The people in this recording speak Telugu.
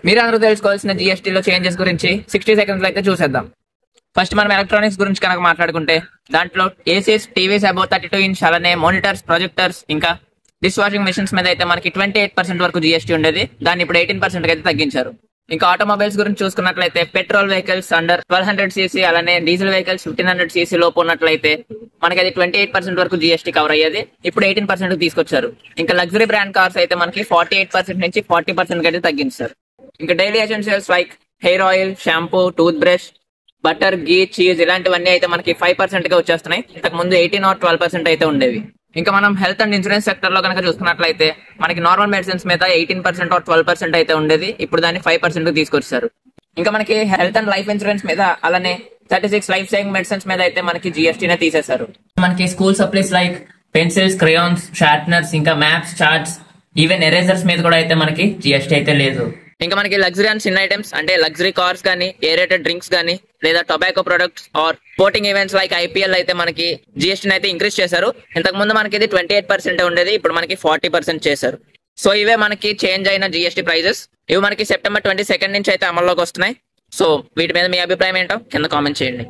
మీరు అందరూ తెలుసుకోవాల్సిన జిఎస్టీలో చేంజెస్ గురించి 60 సెకండ్స్ అయితే చూసేద్దాం. ఫస్ట్ మనం ఎలక్ట్రానిక్స్ గురించి కనుక మాట్లాడుకుంటే దాంట్లో ఏసీస్, టీవీస్ అబౌవ్ 32 ఇంచ్, అలానే మానిటర్స్, ప్రొజెక్టర్స్, ఇంకా డిష్ వాషింగ్ మెషిన్స్ మీద అయితే మనకి 28% వరకు జిఎస్టీ ఉండేది. దాన్ని ఇప్పుడు 18% అయితే తగ్గించారు. ఇంకా ఆటోమొబైల్స్ గురించి చూసుకున్నట్లయితే పెట్రోల్ వెహికల్స్ అండర్ 1200 సీసీ, అలానే డీజిల్ వెహికల్స్ 1500 సీసీ లోపు ఉన్నట్లయితే మనకి అది 28% వరకు జిఎస్టీ కవర్ అయ్యేది. ఇప్పుడు 18% తీసుకొచ్చారు. ఇంకా లగ్జరీ బ్రాండ్ కార్స్ అయితే మనకి 48% నుంచి 40% అయితే తగ్గించారు. ఇంకా daily essentials like hair oil, shampoo, toothbrush, butter, ghee, cheese ఇలాంటివన్నీ అయితే మనకి 5% గా వచ్చేస్తున్నాయి. ఇంతకు ముందు 18 or 12% అయితే ఉండేవి. ఇంకా మనం హెల్త్ అండ్ ఇన్సూరెన్స్ సెక్టర్ లో కనుక చూసుకున్నట్లయితే మనకి నార్మల్ మెడిసిన్స్ మీద 18% or 12% అయితే ఉండేది. ఇప్పుడు దాన్ని 5% తీసుకొచ్చారు. ఇంకా మనకి హెల్త్ అండ్ లైఫ్ ఇన్సూరెన్స్ మీద, అలానే 36 లైఫ్ సేవింగ్ మెడిసిన్స్ మీద అయితే మనకి జిఎస్టీనే తీసేశారు. మనకి school supplies like pencils, crayons, sharpeners, ఇంకా మ్యాప్స్, చార్ట్స్, ఈవెన్ ఎరేజర్స్ మీద కూడా అయితే మనకి జిఎస్టీ అయితే లేదు. ఇంకా మనకి లగ్జరీ అండ్ చిన్న ఐటమ్స్ అంటే లగ్జరీ కార్స్ కానీ, ఏరేటెడ్ డ్రింక్స్ కానీ, లేదా tobacco products or sporting events like IPL అయితే మనకి జిఎస్టీని అయితే ఇంక్రీజ్ చేశారు. ఇంతకు ముందు మనకి ఇది 28% ఉండేది, ఇప్పుడు మనకి 40% చేశారు. సో ఇవే మనకి చేంజ్ అయిన జిఎస్టీ ప్రైజెస్. ఇవి మనకి September 22 నుంచి అయితే అమల్లోకి వస్తున్నాయి. సో వీటి మీద మీ అభిప్రాయం ఏంటో కింద కామెంట్ చేయండి.